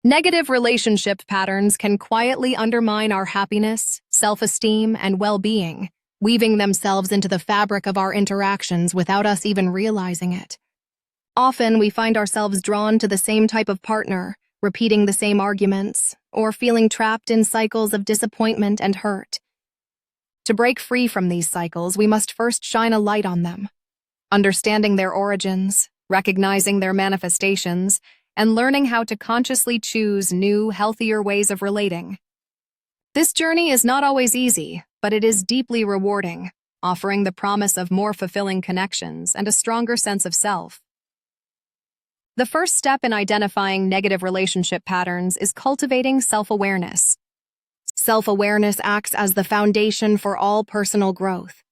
Negative relationship patterns can quietly undermine our happiness, self-esteem, and well-being, weaving themselves into the fabric of our interactions without us even realizing it. Often, we find ourselves drawn to the same type of partner, repeating the same arguments, or feeling trapped in cycles of disappointment and hurt. To break free from these cycles, we must first shine a light on them. Understanding their origins, recognizing their manifestations, and learning how to consciously choose new, healthier ways of relating. This journey is not always easy, but it is deeply rewarding, offering the promise of more fulfilling connections and a stronger sense of self. The first step in identifying negative relationship patterns is cultivating self-awareness. Self-awareness acts as the foundation for all personal growth.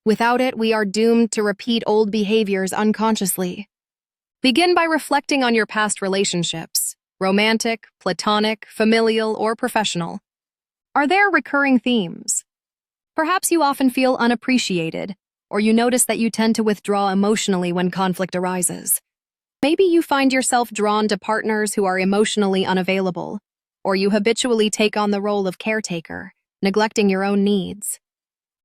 Without it, we are doomed to repeat old behaviors unconsciously. Begin by reflecting on your past relationships, romantic, platonic, familial, or professional. Are there recurring themes? Perhaps you often feel unappreciated, or you notice that you tend to withdraw emotionally when conflict arises. Maybe you find yourself drawn to partners who are emotionally unavailable, or you habitually take on the role of caretaker, neglecting your own needs.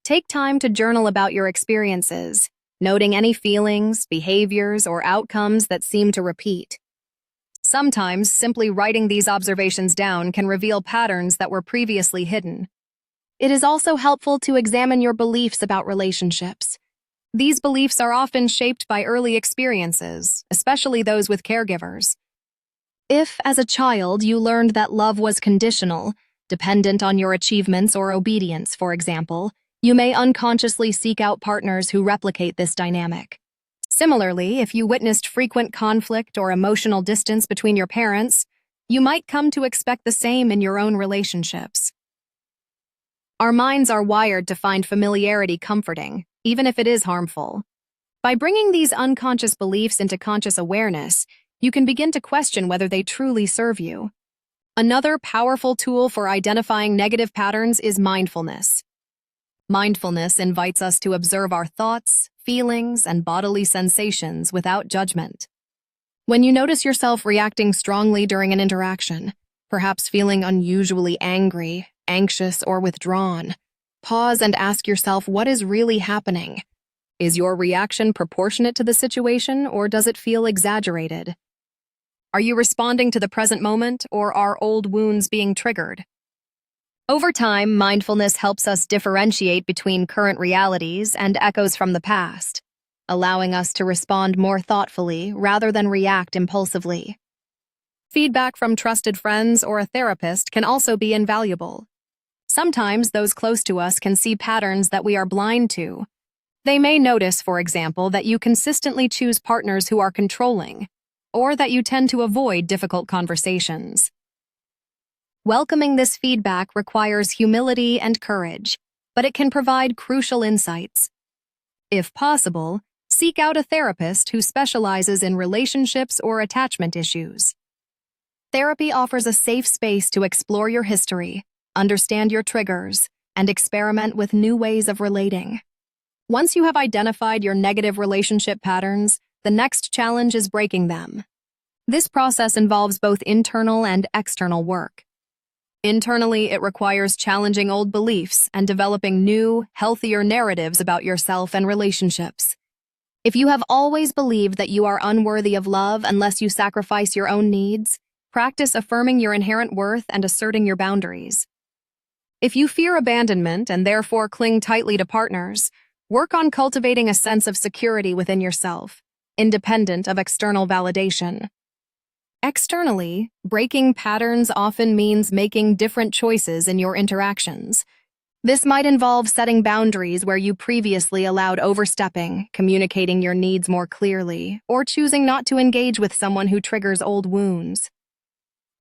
Take time to journal about your experiences, noting any feelings, behaviors, or outcomes that seem to repeat. Sometimes, simply writing these observations down can reveal patterns that were previously hidden. It is also helpful to examine your beliefs about relationships. These beliefs are often shaped by early experiences, especially those with caregivers. If, as a child, you learned that love was conditional, dependent on your achievements or obedience, for example, you may unconsciously seek out partners who replicate this dynamic. Similarly, if you witnessed frequent conflict or emotional distance between your parents, you might come to expect the same in your own relationships. Our minds are wired to find familiarity comforting, even if it is harmful. By bringing these unconscious beliefs into conscious awareness, you can begin to question whether they truly serve you. Another powerful tool for identifying negative patterns is mindfulness. Mindfulness invites us to observe our thoughts, feelings, and bodily sensations without judgment. When you notice yourself reacting strongly during an interaction, perhaps feeling unusually angry, anxious, or withdrawn, pause and ask yourself what is really happening. Is your reaction proportionate to the situation, or does it feel exaggerated? Are you responding to the present moment, or are old wounds being triggered? Over time, mindfulness helps us differentiate between current realities and echoes from the past, allowing us to respond more thoughtfully rather than react impulsively. Feedback from trusted friends or a therapist can also be invaluable. Sometimes those close to us can see patterns that we are blind to. They may notice, for example, that you consistently choose partners who are controlling, or that you tend to avoid difficult conversations. Welcoming this feedback requires humility and courage, but it can provide crucial insights. If possible, seek out a therapist who specializes in relationships or attachment issues. Therapy offers a safe space to explore your history, understand your triggers, and experiment with new ways of relating. Once you have identified your negative relationship patterns, the next challenge is breaking them. This process involves both internal and external work. Internally, it requires challenging old beliefs and developing new, healthier narratives about yourself and relationships. If you have always believed that you are unworthy of love unless you sacrifice your own needs, practice affirming your inherent worth and asserting your boundaries. If you fear abandonment and therefore cling tightly to partners, work on cultivating a sense of security within yourself, independent of external validation. Externally, breaking patterns often means making different choices in your interactions. This might involve setting boundaries where you previously allowed overstepping, communicating your needs more clearly, or choosing not to engage with someone who triggers old wounds.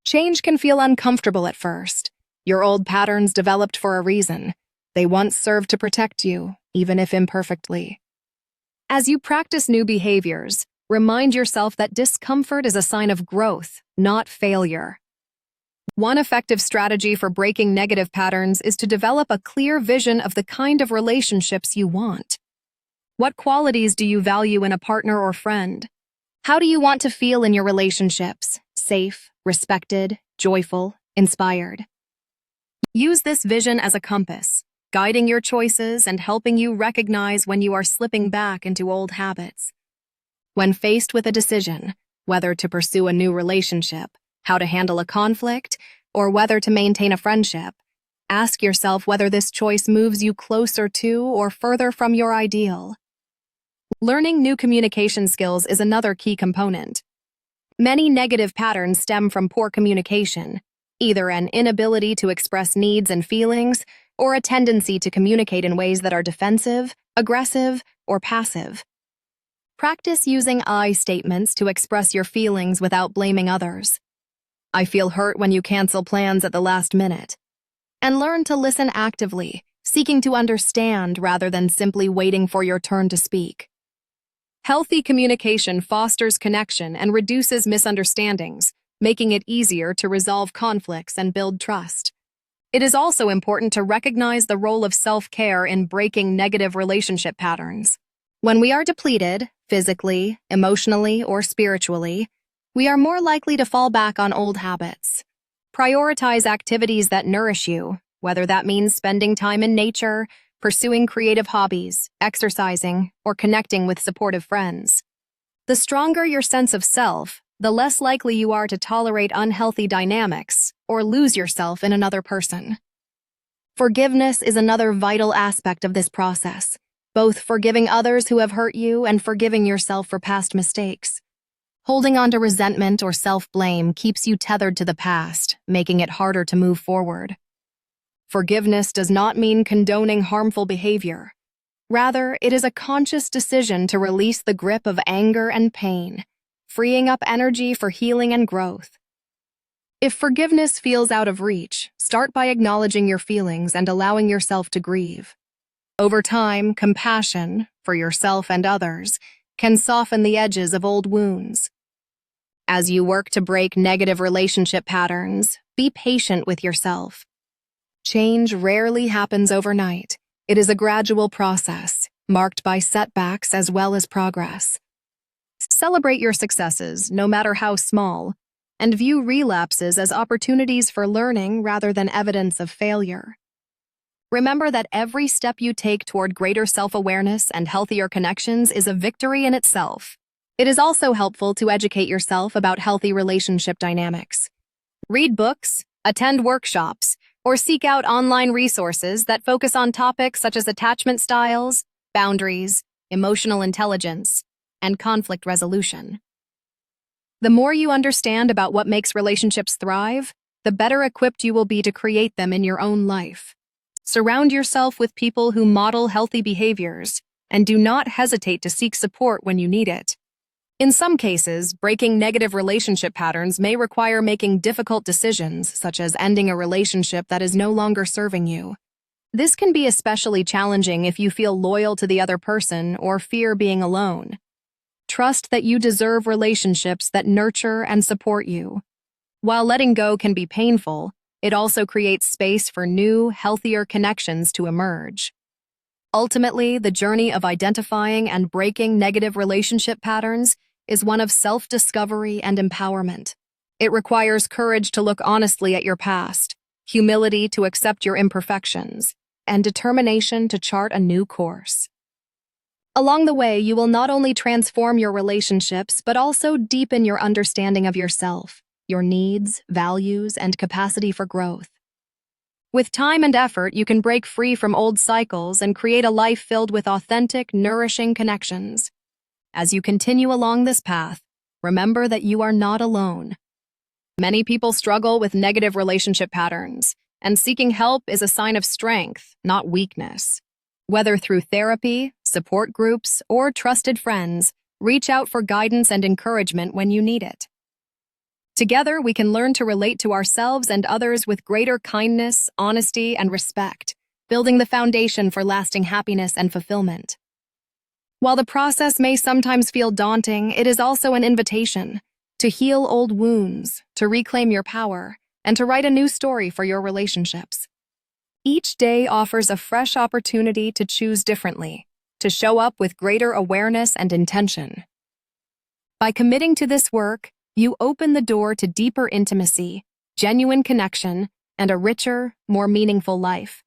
Change can feel uncomfortable at first. Your old patterns developed for a reason. They once served to protect you, even if imperfectly. As you practice new behaviors, remind yourself that discomfort is a sign of growth, not failure. One effective strategy for breaking negative patterns is to develop a clear vision of the kind of relationships you want. What qualities do you value in a partner or friend? How do you want to feel in your relationships? Safe, respected, joyful, inspired. Use this vision as a compass, guiding your choices and helping you recognize when you are slipping back into old habits. When faced with a decision, whether to pursue a new relationship, how to handle a conflict, or whether to maintain a friendship, ask yourself whether this choice moves you closer to or further from your ideal. Learning new communication skills is another key component. Many negative patterns stem from poor communication, either an inability to express needs and feelings, or a tendency to communicate in ways that are defensive, aggressive, or passive. Practice using I statements to express your feelings without blaming others. I feel hurt when you cancel plans at the last minute. And learn to listen actively, seeking to understand rather than simply waiting for your turn to speak. Healthy communication fosters connection and reduces misunderstandings, making it easier to resolve conflicts and build trust. It is also important to recognize the role of self-care in breaking negative relationship patterns. When we are depleted, physically, emotionally, or spiritually, we are more likely to fall back on old habits. Prioritize activities that nourish you, whether that means spending time in nature, pursuing creative hobbies, exercising, or connecting with supportive friends. The stronger your sense of self, the less likely you are to tolerate unhealthy dynamics or lose yourself in another person. Forgiveness is another vital aspect of this process, both forgiving others who have hurt you and forgiving yourself for past mistakes. Holding on to resentment or self-blame keeps you tethered to the past, making it harder to move forward. Forgiveness does not mean condoning harmful behavior. Rather, it is a conscious decision to release the grip of anger and pain, freeing up energy for healing and growth. If forgiveness feels out of reach, start by acknowledging your feelings and allowing yourself to grieve. Over time, compassion, for yourself and others, can soften the edges of old wounds. As you work to break negative relationship patterns, be patient with yourself. Change rarely happens overnight. It is a gradual process, marked by setbacks as well as progress. Celebrate your successes, no matter how small, and view relapses as opportunities for learning rather than evidence of failure. Remember that every step you take toward greater self-awareness and healthier connections is a victory in itself. It is also helpful to educate yourself about healthy relationship dynamics. Read books, attend workshops, or seek out online resources that focus on topics such as attachment styles, boundaries, emotional intelligence, and conflict resolution. The more you understand about what makes relationships thrive, the better equipped you will be to create them in your own life. Surround yourself with people who model healthy behaviors, and do not hesitate to seek support when you need it. In some cases, breaking negative relationship patterns may require making difficult decisions, such as ending a relationship that is no longer serving you. This can be especially challenging if you feel loyal to the other person or fear being alone. Trust that you deserve relationships that nurture and support you. While letting go can be painful, it also creates space for new, healthier connections to emerge. Ultimately, the journey of identifying and breaking negative relationship patterns is one of self-discovery and empowerment. It requires courage to look honestly at your past, humility to accept your imperfections, and determination to chart a new course. Along the way, you will not only transform your relationships, but also deepen your understanding of yourself, your needs, values, and capacity for growth. With time and effort, you can break free from old cycles and create a life filled with authentic, nourishing connections. As you continue along this path, remember that you are not alone. Many people struggle with negative relationship patterns, and seeking help is a sign of strength, not weakness. Whether through therapy, support groups, or trusted friends, reach out for guidance and encouragement when you need it. Together, we can learn to relate to ourselves and others with greater kindness, honesty, and respect, building the foundation for lasting happiness and fulfillment. While the process may sometimes feel daunting, it is also an invitation to heal old wounds, to reclaim your power, and to write a new story for your relationships. Each day offers a fresh opportunity to choose differently, to show up with greater awareness and intention. By committing to this work, you open the door to deeper intimacy, genuine connection, and a richer, more meaningful life.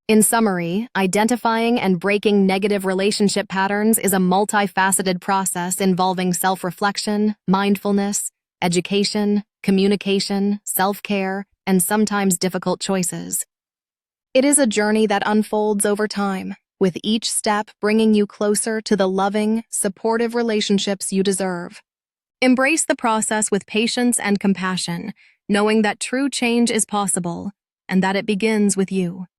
In summary, identifying and breaking negative relationship patterns is a multifaceted process involving self-reflection, mindfulness, education, communication, self-care, and sometimes difficult choices. It is a journey that unfolds over time, with each step bringing you closer to the loving, supportive relationships you deserve. Embrace the process with patience and compassion, knowing that true change is possible and that it begins with you.